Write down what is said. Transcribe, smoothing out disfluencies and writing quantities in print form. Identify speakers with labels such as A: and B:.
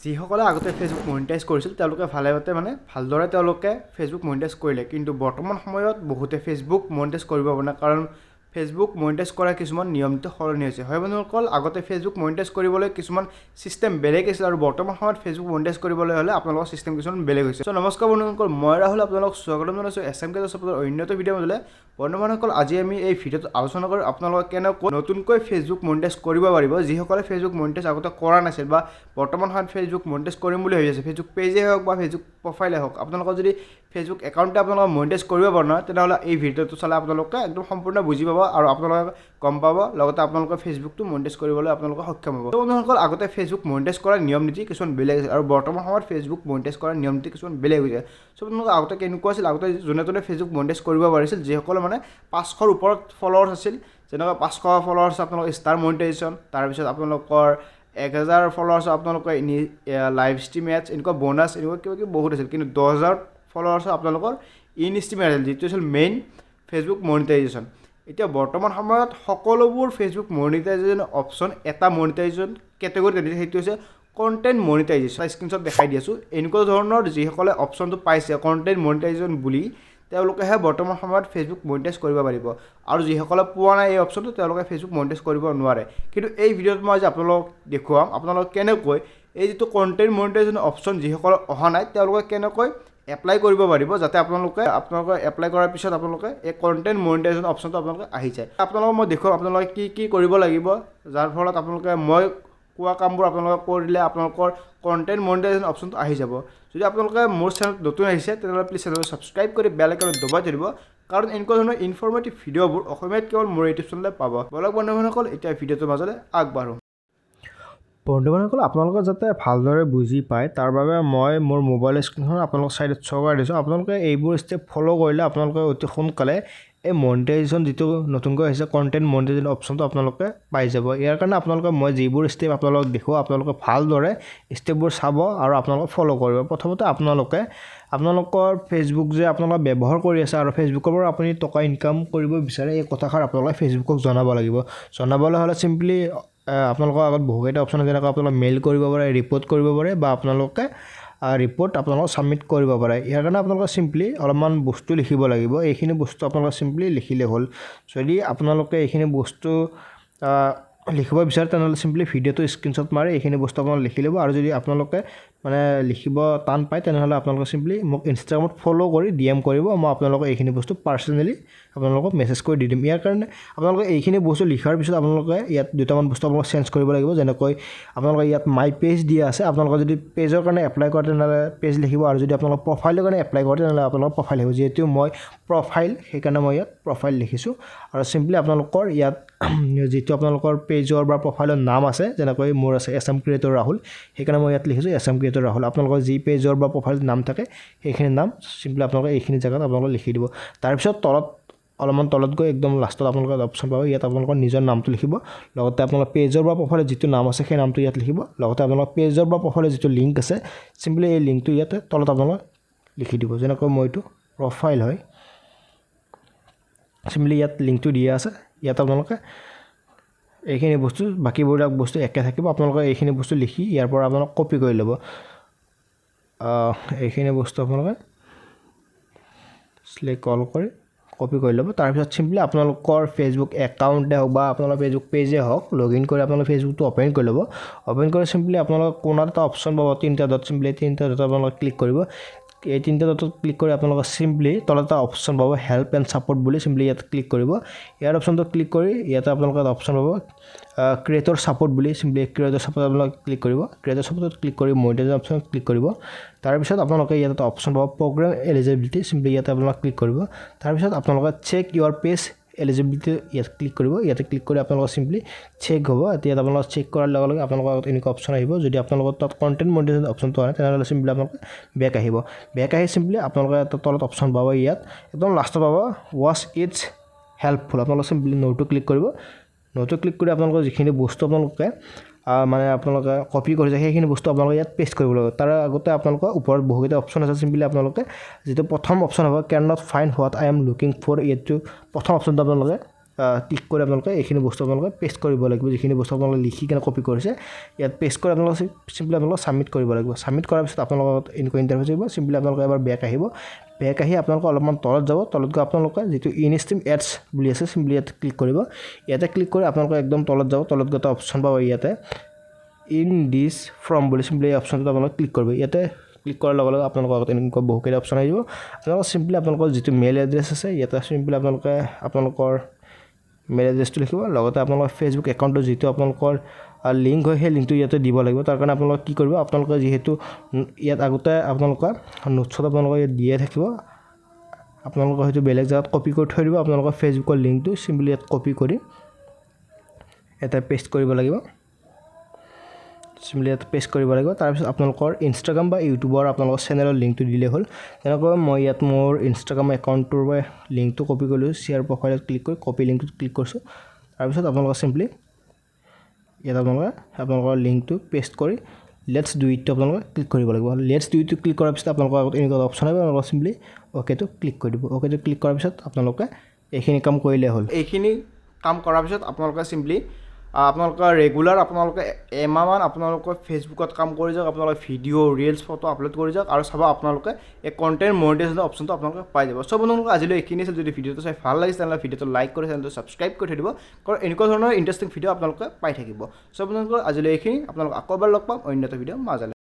A: যিসকলে আগতে Facebook monetize কৰিছিল তেওঁলোকে ভালদৰে তেওঁলোকে ফেচবুক মনিটাইজ কৰিলে, কিন্তু বৰ্তমান সময়ত বহুতে ফেচবুক মনিটাইজ কৰিব পৰা নাই, কাৰণ ফেচবুক মনিটাইজ কৰা কিছুমান নিয়ম নীতি সলনি হৈছে। হয় বন্ধুসকল, আগতে ফেচবুক মনিটাইজ কৰিবলৈ কিছুমান চিষ্টেম বেলেগ আছিল আৰু বৰ্তমান সময়ত ফেচবুক মনিটাইজ কৰিবলৈ হ'লে আপোনালোকৰ চিষ্টেম কিছুমান বেলেগ হৈছে। নমস্কাৰ বন্ধুসকল, মই ৰাহুল আপোনালোকক স্বাগতম জনাইছোঁ Assamese অন্যটো ভিডিঅ' মাজলৈ। বন্ধুসকল, আজি আমি এই ভিডিঅ'ত আলোচনা কৰিম আপোনালোকে কেনেকৈ নতুনকৈ ফেচবুক মনিটাইজ কৰিব পাৰিব। যিসকলে ফেচবুক মনিটাইজ আগতে কৰা নাছিল বা বৰ্তমান সময়ত ফেচবুক মনিটাইজ কৰিম বুলি ভাবি আছে, ফেচবুক পেজে হওক বা ফেচবুক প্ৰফাইলে হওক, আপোনালোকৰ যদি ফেচবুক একাউণ্টে আপোনালোকে মনিটাইজ কৰিব পৰা নাই, তেনেহ'লে এই ভিডিঅ'টো চালে আপোনালোকে একদম সম্পূৰ্ণ বুজি পাব আৰু আপোনালোকে গম পাব, লগতে আপোনালোকে ফেচবুকটো মনিটাইজ কৰিবলৈ আপোনালোকে সক্ষম হ'ব। বন্ধুসকল, আগতে ফেচবুক মনিটাইজ কৰাৰ নিয়ম নীতি কিছুমান বেলেগ আছিল আৰু বৰ্তমান সময়ত ফেচবুক মনিটাইজ কৰাৰ নিয়ম নীতি কিছুমান বেলেগ হৈছে। বন্ধুসকল, আগতে কেনেকুৱা আছিল, আগতে যোনে ফেচবুক মনিটাইজ কৰিব পাৰিছিল, যিসকলে 500ৰ ওপৰত ফলোৱাৰ্ছ আছিল, যেনেকুৱা 500 ফলোৱাৰ্ছ আপোনালোকৰ ষ্টাৰ মনিটাইজেশ্যন, তাৰপিছত আপোনালোকৰ 1000 ফলোৱাৰ্ছ আপোনালোকৰ লাইভ ষ্ট্ৰীম এডছ, এনেকুৱা বোনাছ, এনেকুৱা কিবা কিবি বহুত আছিল। কিন্তু 10000 ফলোৱাৰ্ছ আপোনালোকৰ ইন ষ্ট্ৰীম এড আছিল, যিটো আছিল মেইন ফেচবুক মনিটাইজেশ্যন। এতিয়া বৰ্তমান সময়ত সকলোবোৰ ফেচবুক মনিটাইজেশ্যন অপশ্যন এটা মনিটাইজেশ্যন কেটেগৰীত দিছে, সেইটো হৈছে কণ্টেণ্ট মনিটাইজেশ্যন। স্ক্ৰীনশ্বট দেখাই দি আছোঁ। এনেকুৱা ধৰণৰ যিসকলে অপশ্যনটো পাইছে কণ্টেণ্ট মনিটাইজেশ্যন বুলি, তেওঁলোকেহে বৰ্তমান সময়ত ফেচবুক মনিটাইজ কৰিব পাৰিব, আৰু যিসকলে পোৱা নাই এই অপশ্যনটো তেওঁলোকে ফেচবুক মনিটাইজ কৰিব নোৱাৰে। কিন্তু এই ভিডিঅ'ত মই আজি আপোনালোকক দেখুৱাম আপোনালোকে কেনেকৈ এই যিটো কণ্টেণ্ট মনিটাইজেশ্যন অপশ্যন যিসকলে অহা নাই তেওঁলোকে কেনেকৈ এপ্লাই কৰিব পাৰিব, যাতে আপোনালোকে এপ্লাই কৰাৰ পিছত আপোনালোকে এই কণ্টেণ্ট মনিটাইজেশ্যন অপশ্যনটো আপোনালোকে আহি যায়। আপোনালোকক মই দেখুৱাম আপোনালোকে কি কৰিব লাগিব, যাৰ ফলত আপোনালোকে মই কোৱা কামবোৰ আপোনালোকে কৰিলে আপোনালোকৰ কণ্টেণ্ট মনিটাইজেশ্যন অপশ্যনটো আহি যাব। যদি আপোনালোকে মোৰ চেনেলত নতুন আহিছে তেনেহ'লে প্লিজ চেনেলটো ছাবস্ক্ৰাইব কৰি বেল আইকনত দবাই থৈ দিব, কাৰণ এনেকুৱা ধৰণৰ ইনফৰ্মেটিভ ভিডিঅ'বোৰ অসমীয়াত কেৱল মোৰ ইউটিউব চেনেলতে পাব। বলক বন্ধুসকল, এতিয়া ভিডিঅ'টোৰ মাজলৈ আগবাঢ়োঁ। বন্ধুসকল, আপোনালোকে যাতে ভালদৰে বুজি পায় তাৰ বাবে মই মোৰ মোবাইল স্ক্ৰীণখন আপোনালোকৰ ছাইডত শ্ব' কৰাই দিছোঁ। আপোনালোকে এইবোৰ ষ্টেপ ফ'ল' কৰিলে আপোনালোকে অতি সোনকালে এই মনিটাইজেশ্যন যিটো নতুনকৈ আহিছে কণ্টেণ্ট মনিটাইজেশ্যন অপশ্যনটো আপোনালোকে পাই যাব। ইয়াৰ কাৰণে আপোনালোকে মই যিবোৰ ষ্টেপ আপোনালোকক দেখুৱাওঁ আপোনালোকে ভালদৰে ষ্টেপবোৰ চাব আৰু আপোনালোকে ফ'ল' কৰিব। প্ৰথমতে আপোনালোকৰ ফেচবুক যে আপোনালোকে ব্যৱহাৰ কৰি আছে আৰু ফেচবুকৰ পৰা আপুনি টকা ইনকাম কৰিব বিচাৰে, এই কথাষাৰ আপোনালোকে ফেচবুকক জনাব লাগিব। জনাবলৈ হ'লে চিম্পলি আপোনালোকৰ আগত বহুকেইটা অপশ্যন আছে, যেনেকৈ আপোনালোকে মেইল কৰিব পাৰে, ৰিপৰ্ট কৰিব পাৰে, বা আপোনালোকে ৰিপৰ্ট আপোনালোকে ছাবমিট কৰিব পাৰে। ইয়াৰ কাৰণে আপোনালোকে চিম্পলি অলপমান বস্তু লিখিব লাগিব। এইখিনি বস্তু আপোনালোকে চিম্পলি লিখিলে হ'ল। যদি আপোনালোকে এইখিনি বস্তু লিখিব বিচাৰে তেনেহ'লে চিম্পলি ভিডিঅ'টো স্ক্ৰীনশ্বট মাৰি এইখিনি বস্তু আপোনালোকে লিখি ল'ব, আৰু যদি আপোনালোকে লিখিব টান পায় তেনেহ'লে আপোনালোকে চিম্পলি মোক ইনষ্টাগ্ৰামত ফ'ল' কৰি DM কৰিব, মই আপোনালোকক এইখিনি বস্তু পাৰ্চনেলি আপোনালোকক মেছেজ কৰি দি দিম। ইয়াৰ কাৰণে আপোনালোকে এইখিনি বস্তু লিখাৰ পিছত আপোনালোকে ইয়াত দুটামান বস্তু আপোনালোকে চেঞ্জ কৰিব লাগিব, যেনেকৈ আপোনালোকে ইয়াত মাই পেজ দিয়া আছে, আপোনালোকে যদি পেজৰ কাৰণে এপ্লাই কৰে তেনেহ'লে পেজ লিখিব, আৰু যদি আপোনালোকে প্ৰফাইলৰ কাৰণে এপ্লাই কৰে তেনেহ'লে আপোনালোকৰ প্ৰফাইল লিখিব। যিহেতু মই প্ৰফাইল, সেইকাৰণে মই ইয়াত প্ৰফাইল লিখিছোঁ। আৰু চিম্পলি আপোনালোকৰ ইয়াত যিটো আপোনালোকৰ পেজৰ বা প্ৰফাইলৰ নাম আছে, যেনেকৈ মোৰ আছে এছাম ক্ৰিয়েটৰ ৰাহুল, সেইকাৰণে মই ইয়াত লিখিছোঁ এছাম ক্ৰিয়েটৰ ৰাহুল। আপোনালোকৰ যি পেজৰ বা প্ৰফাইলৰ নাম থাকে সেইখিনি নাম চিম্পলি আপোনালোকে এইখিনি জেগাত আপোনালোকে লিখি দিব। তাৰপিছত অলপমান তলত গৈ একদম লাষ্টত আপোনালোকে অপশ্যন পাব, ইয়াত আপোনালোকৰ নিজৰ নামটো লিখিব, লগতে আপোনালোকৰ পেজৰ বা প্ৰফাইলৰ যিটো নাম আছে সেই নামটো ইয়াত লিখিব, লগতে আপোনালোকৰ পেজৰ বা প্ৰফাইলৰ যিটো লিংক আছে চিম্পলি এই লিংকটো ইয়াতে তলত আপোনালোকে লিখি দিব। যেনেকৈ মই এইটো প্ৰফাইল হয়, চিম্পলি ইয়াত লিংকটো দিয়া আছে, ইয়াত আপোনালোকে এইখিনি বস্তু বাকীবিলাক বস্তু একে থাকিব। আপোনালোকে এইখিনি বস্তু লিখি ইয়াৰ পৰা আপোনালোকে কপি কৰি ল'ব। এইখিনি বস্তু আপোনালোকে চিলেক্ট কল কৰি কপি কৰি ল'ব। তাৰপিছত চিম্পলি আপোনালোকৰ ফেচবুক একাউণ্টে হওক বা আপোনালোকৰ ফেচবুক পেজে হওক লগ ইন কৰি আপোনালোকে ফেচবুকটো অ'পেন কৰি ল'ব। অ'পেন কৰি চিম্পলি আপোনালোকে কোণত এটা অপশ্যন পাব 3টা ডট, চিম্পলি 3টা ডট আপোনালোকে ক্লিক কৰিব। এই 3টা ডটত ক্লিক কৰি আপোনালোকে চিম্পলি তলত এটা অপশ্যন পাব হেল্প এণ্ড ছাপৰ্ট বুলি, চিম্পলি ইয়াত ক্লিক কৰিব। ইয়াৰ অপশ্যনটো ক্লিক কৰি ইয়াতে আপোনালোকে এটা অপশ্যন পাব ক্ৰিয়েটৰ ছাপৰ্ট বুলি, চিম্পলি ক্ৰিয়েটৰ ছাপৰ্ট আপোনালোকে ক্লিক কৰিব। ক্ৰিয়েটৰ ছাপৰ্টত ক্লিক কৰি মনিটাইজেশ্যন অপশ্যনত ক্লিক কৰিব। তাৰপিছত আপোনালোকে ইয়াত এটা অপশ্যন পাব প্ৰগ্ৰাম এলিজিবিলিটি, চিম্পলি ইয়াতে আপোনালোকে ক্লিক কৰিব। তাৰপিছত আপোনালোকে চেক ইউৰ পেজ এলিজিবিলিটি ইয়াত ক্লিক কৰিব। ইয়াতে ক্লিক কৰি আপোনালোকৰ চিম্পলি চেক হ'ব। এতিয়া আপোনালোকে চেক কৰাৰ লগে লগে আপোনালোকৰ এনেকুৱা অপশ্যন আহিব। যদি আপোনালোকৰ তাত কণ্টেণ্ট মনিটাইজেশ্যন অপশ্যনটো আহে তেনেহ'লে চিম্পলি আপোনালোকে বেক আহিব। বেক আহি চিম্পলি আপোনালোকে এটা তলত অপশ্যন পাব, ইয়াত একদম লাষ্টত পাব ৱাচ ইটছ হেল্পফুল। আপোনালোকে চিম্পলি নোটো ক্লিক কৰিব। নোটো ক্লিক কৰি আপোনালোকৰ যিখিনি বস্তু আপোনালোকে কপি কৰিছে সেইখিনি বস্তু আপোনালোকে ইয়াত পেষ্ট কৰিব লাগিব। তাৰ আগতে আপোনালোকৰ ওপৰত বহুকেইটা অপশ্যন আছে, চিম্পলি আপোনালোকে যিটো প্ৰথম অপশ্যন হ'ব can not find what I am looking for, এইটো প্ৰথম অপশ্যনটো আপোনালোকে
B: ক্লিক কৰি আপোনালোকে এইখিনি বস্তু আপোনালোকে পেষ্ট কৰিব লাগিব যিখিনি বস্তু আপোনালোকে লিখি কেনে কপি কৰিছে ইয়াত পেষ্ট কৰি আপোনালোকে চিম্পলি আপোনালোকে ছাবমিট কৰিব লাগিব ছাবমিট কৰাৰ পিছত আপোনালোকৰ এনেকুৱা ইণ্টাৰফেচ আহিব চিম্পলি আপোনালোকে এবাৰ বেক আহিব বেক আহি আপোনালোকে অলপমান তলত যাব তলত গৈ আপোনালোকে যিটো ইনষ্টিম এডছ বুলি আছে চিম্পলি ইয়াত ক্লিক কৰিব ইয়াতে ক্লিক কৰি আপোনালোকে একদম তলত যাব তলত গৈ এটা অপশ্যন পাব ইয়াতে ইন দিছ ফ্ৰম বুলি চিম্পলি এই অপশ্যনটো আপোনালোকে ক্লিক কৰিব ইয়াতে ক্লিক কৰাৰ লগে লগে আপোনালোকৰ আগত এনেকুৱা বহুকেইটা অপশ্যন আহিব আপোনালোকে চিম্পলি আপোনালোকৰ যিটো মেইল এড্ৰেছ আছে ইয়াতে চিম্পলি আপোনালোকে আপোনালোকৰ মেইল এড্ৰেছটো লিখিব লগতে আপোনালোকৰ ফেচবুক একাউণ্টটো যিটো আপোনালোকৰ লিংক হয় সেই লিংকটো ইয়াতে দিব লাগিব তাৰ কাৰণে আপোনালোকে কি কৰিব আপোনালোকে যিহেতু ইয়াত আগতে আপোনালোকৰ নোটছত আপোনালোকে ইয়াত দিয়ে থাকিব আপোনালোকৰ হয়তো বেলেগ জেগাত কপি কৰি থৈ দিব আপোনালোকৰ ফেচবুকৰ লিংকটো চিম্পলি ইয়াত কপি কৰি এটা পেষ্ট কৰিব লাগিব চিম্পলি ইয়াত পেষ্ট কৰিব লাগিব তাৰপিছত আপোনালোকৰ ইনষ্টাগ্ৰাম বা ইউটিউবৰ আপোনালোকৰ চেনেলৰ লিংকটো দিলে হ'ল তেনেকৈ মই ইয়াত মোৰ ইনষ্টাগ্ৰাম একাউণ্টটোৰ লিংকটো কপি কৰিলোঁ শ্বেয়াৰ প্ৰফাইলত ক্লিক কৰি কপি লিংকটোত ক্লিক কৰিছোঁ তাৰপিছত আপোনালোকে চিম্পলি ইয়াত আপোনালোকৰ লিংকটো পেষ্ট কৰি লেটছ ডু ইটটো আপোনালোকে ক্লিক কৰিব লাগিব লেটছ ডু ইটটো ক্লিক কৰাৰ পিছত আপোনালোকৰ আগত এনেকুৱা অপশ্যন আহিব আপোনালোকে চিম্পলি অ'কেটো ক্লিক কৰি দিব অ'কেটো ক্লিক কৰাৰ পিছত আপোনালোকে এইখিনি কাম কৰিলে হ'ল
A: এইখিনি কাম কৰাৰ পিছত আপোনালোকে চিম্পলি আপোনালোকৰ ৰেগুলাৰ আপোনালোকে এমাহমান আপোনালোকৰ ফেচবুকত কাম কৰি যাওক আপোনালোকে ভিডিঅ' ৰিলছ ফটো আপলোড কৰি যাওক আৰু চাব আপোনালোকে এই কণ্টেণ্ট মনিটাইজেশ্যনৰ অপশ্যনটো আপোনালোকে পাই যাব সব আপোনালোকে আজিলৈ এইখিনি আছিল যদি ভিডিঅ'টো চাই ভাল লাগিছে তেনেহ'লে ভিডিঅ'টো লাইক কৰি চেনেলটো ছাবস্ক্ৰাইব কৰি থৈ দিব কাৰণ এনেকুৱা ধৰণৰ ইণ্টাৰেষ্টিং ভিডিঅ' আপোনালোকে পাই থাকিব সব আপোনালোকৰ আজিলৈ এইখিনি আপোনালোকক আকৌ এবাৰ লগ পাম অন্য এটা ভিডিঅ' মাজলৈ